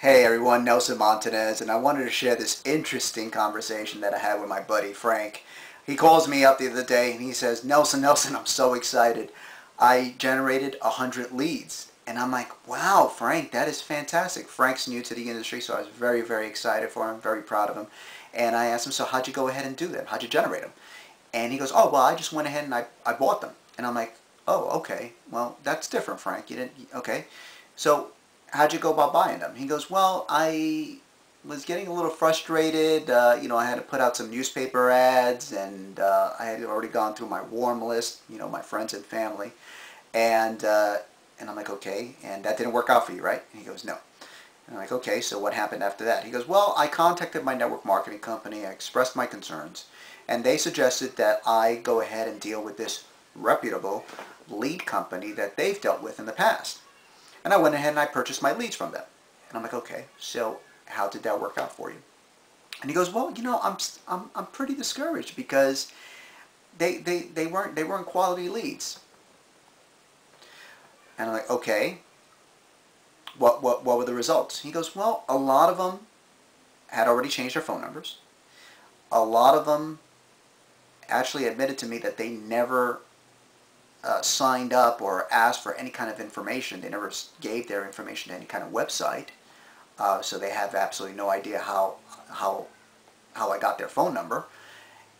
Hey everyone, Nelson Montanez, and I wanted to share this interesting conversation that I had with my buddy Frank. He calls me up the other day and he says, Nelson, I'm so excited. I generated 100 leads. And I'm like, wow, Frank, that is fantastic. Frank's new to the industry, so I was very excited for him, very proud of him. And I asked him, so how'd you go ahead and do that? How'd you generate them? And he goes, oh, well, I just went ahead and I bought them. And I'm like, oh, okay, well, that's different, Frank. You didn't, okay. So how'd you go about buying them? He goes, well, I was getting a little frustrated. I had to put out some newspaper ads, and I had already gone through my warm list, my friends and family. And I'm like, okay, and that didn't work out for you, right? And he goes, no. And I'm like, okay, so what happened after that? He goes, well, I contacted my network marketing company. I expressed my concerns, and they suggested that I go ahead and deal with this reputable lead company that they've dealt with in the past. And I went ahead and I purchased my leads from them. And I'm like, okay, so how did that work out for you? And he goes, well, I'm pretty discouraged because they weren't quality leads. And I'm like, okay, what were the results? He goes, well, a lot of them had already changed their phone numbers. A lot of them actually admitted to me that they never signed up or asked for any kind of information. They never gave their information to any kind of website, so they have absolutely no idea how I got their phone number.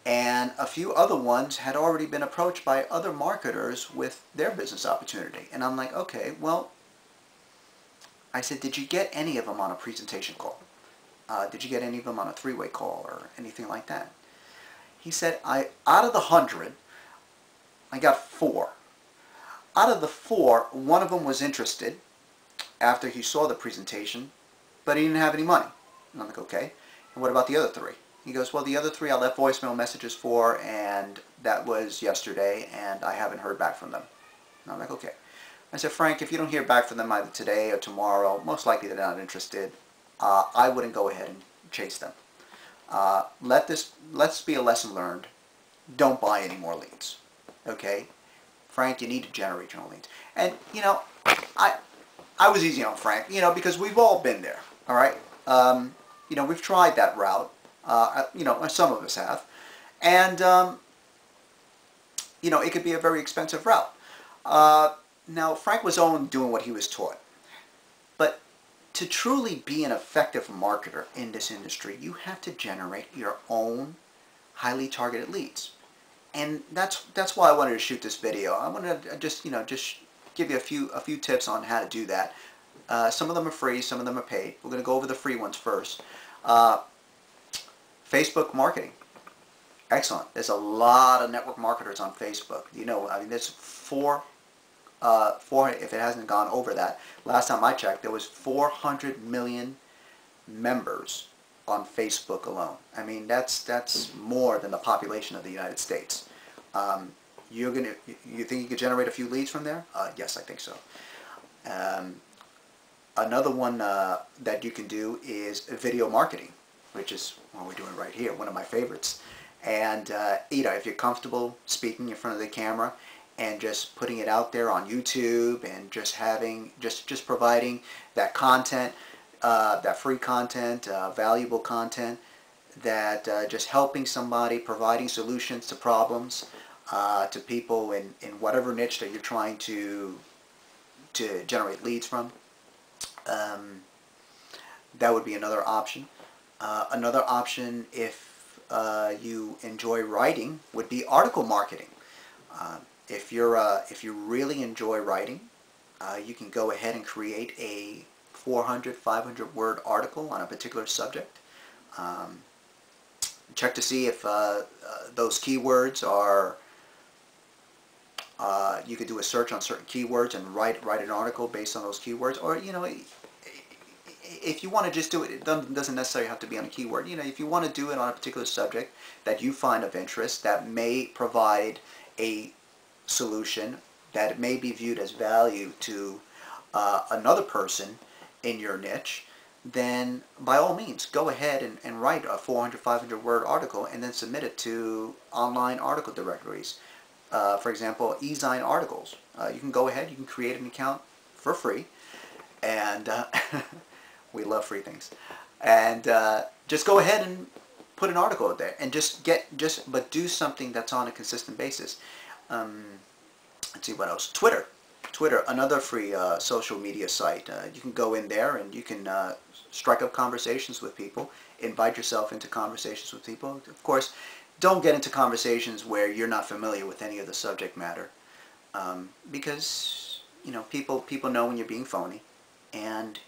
And a few other ones had already been approached by other marketers with their business opportunity. And I'm like, okay, well, I said, did you get any of them on a presentation call? Did you get any of them on a three-way call or anything like that? He said, out of the 100, I got 4. Out of the 4, one of them was interested after he saw the presentation, but he didn't have any money. And I'm like, okay. And what about the other 3? He goes, well, the other 3 I left voicemail messages for, and that was yesterday, and I haven't heard back from them. And I'm like, okay. I said, Frank, if you don't hear back from them either today or tomorrow, most likely they're not interested. I wouldn't go ahead and chase them. Let's be a lesson learned. Don't buy any more leads. Okay? Frank, you need to generate your own leads. And, I was easy on Frank, because we've all been there, all right? We've tried that route. Some of us have. And, it could be a very expensive route. Now, Frank was only doing what he was taught. But to truly be an effective marketer in this industry, you have to generate your own highly targeted leads. And that's why I wanted to shoot this video. I wanted to just give you a few tips on how to do that. Some of them are free, some of them are paid. We're going to go over the free ones first. Facebook marketing. Excellent. There's a lot of network marketers on Facebook. There's 4, if it hasn't gone over that. Last time I checked, there was 400 million members on Facebook alone. I mean, that's more than the population of the United States. You think you could generate a few leads from there? Yes, I think so. Another one that you can do is video marketing, which is what we're doing right here, one of my favorites. And if you're comfortable speaking in front of the camera and just putting it out there on YouTube and just providing that content, that free content, valuable content, that just helping somebody, providing solutions to problems to people in whatever niche that you're trying to generate leads from. That would be another option. Another option, if you enjoy writing, would be article marketing. If you really enjoy writing, you can go ahead and create a 400, 500 word article on a particular subject. Check to see if those keywords are, you could do a search on certain keywords and write an article based on those keywords. Or, if you want to just do it, it doesn't necessarily have to be on a keyword. If you want to do it on a particular subject that you find of interest, that may provide a solution that may be viewed as value to another person in your niche, then by all means go ahead and write a 400, 500 word article and then submit it to online article directories. For example, eZine articles. You can go ahead, you can create an account for free, and We love free things. And just go ahead and put an article out there, and but do something that's on a consistent basis. Let's see what else. Twitter, another free social media site. You can go in there and you can strike up conversations with people, invite yourself into conversations with people. Of course, don't get into conversations where you're not familiar with any of the subject matter, because people know when you're being phony, and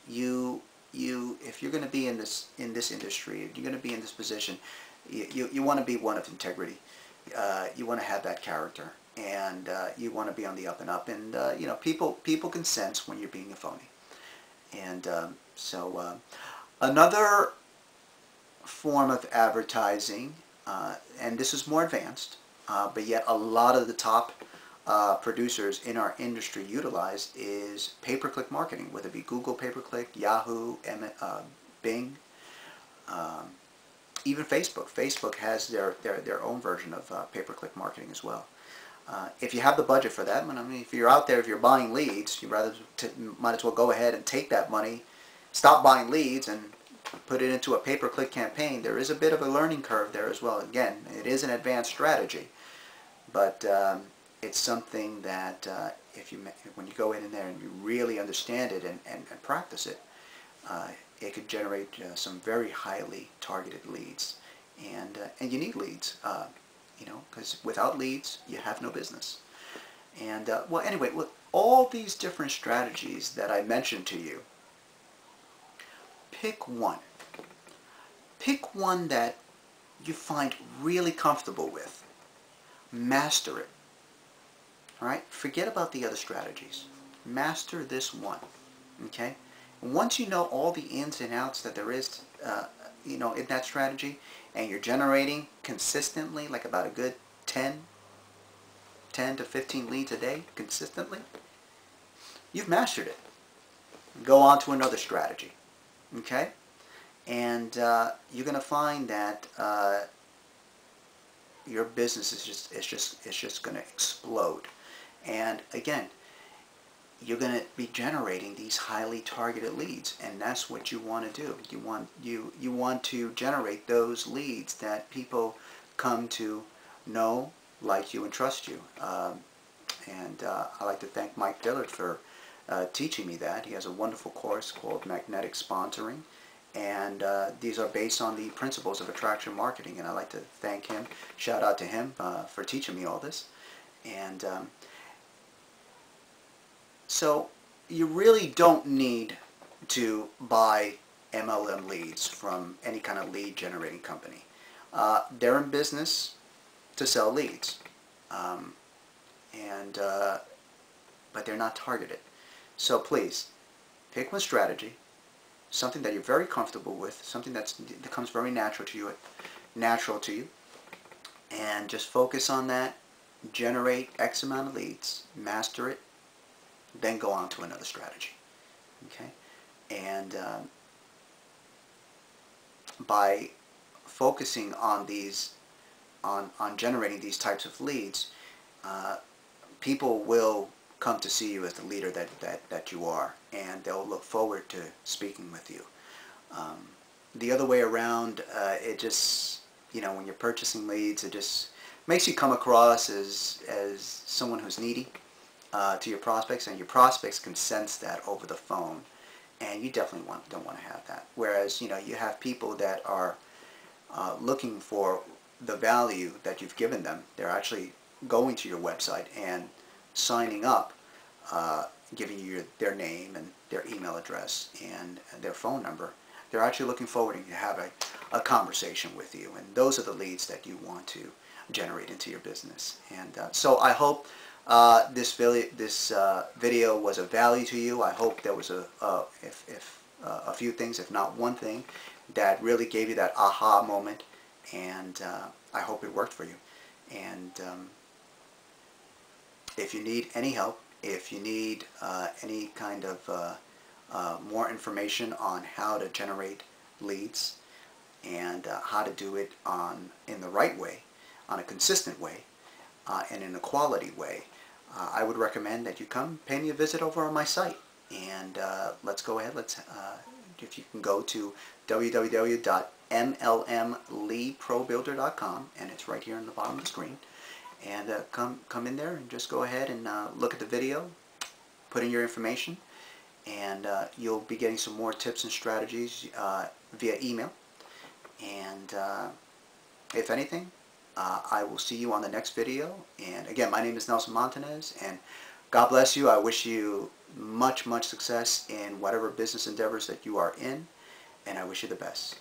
if you're going to be in this industry, if you're going to be in this position, you want to be one of integrity. You want to have that character, and you want to be on the up and up. And people can sense when you're being a phony. And so another form of advertising, and this is more advanced, but yet a lot of the top producers in our industry utilize, is pay-per-click marketing, whether it be Google pay-per-click, Yahoo, Bing, even Facebook. Facebook has their own version of pay-per-click marketing as well. If you have the budget for that, I mean, if you're out there, if you're buying leads, you might as well go ahead and take that money, stop buying leads, and put it into a pay-per-click campaign. There is a bit of a learning curve there as well. Again, it is an advanced strategy, but it's something that when you go in there and you really understand it and practice it, it could generate some very highly targeted leads. And you need leads, because without leads, you have no business. And well, anyway, with all these different strategies that I mentioned to you, pick one. Pick one that you find really comfortable with. Master it. All right? Forget about the other strategies. Master this one. Okay? And once you know all the ins and outs that there is, in that strategy, and you're generating consistently, like about a good 10 to 15 leads a day consistently, you've mastered it. Go on to another strategy. Okay? And you're going to find that your business is just going to explode. And again, you're going to be generating these highly targeted leads, and that's what you want to do. You want to generate those leads that people come to know, like you, and trust you. And I'd like to thank Mike Dillard for teaching me that. He has a wonderful course called Magnetic Sponsoring, and these are based on the principles of attraction marketing, and I'd like to thank him, shout out to him for teaching me all this. And so you really don't need to buy MLM leads from any kind of lead generating company. They're in business to sell leads, but they're not targeted. So please, pick one strategy, something that you're very comfortable with, something that comes very natural to you, and just focus on that. Generate X amount of leads, master it, then go on to another strategy. Okay? And by focusing on on generating these types of leads, people will come to see you as the leader that you are, and they'll look forward to speaking with you. The other way around, it just, when you're purchasing leads, it just makes you come across as someone who's needy to your prospects, and your prospects can sense that over the phone, and you definitely don't want to have that. Whereas, you have people that are looking for the value that you've given them. They're actually going to your website and signing up, giving you their name and their email address and their phone number. They're actually looking forward to have a conversation with you, and those are the leads that you want to generate into your business. And so I hope this video was of value to you. I hope there was a few things, if not one thing, that really gave you that aha moment, and I hope it worked for you. And if you need any help, if you need any kind of more information on how to generate leads and how to do it in the right way, on a consistent way, and in a quality way, I would recommend that you come pay me a visit over on my site, and let's go ahead, let's if you can go to www.mlmleeprobuilder.com, and it's right here on the bottom of the screen, and come in there and just go ahead and look at the video, put in your information, and you'll be getting some more tips and strategies via email. And if anything, I will see you on the next video. And again, my name is Nelson Montanez, and God bless you. I wish you much success in whatever business endeavors that you are in, and I wish you the best.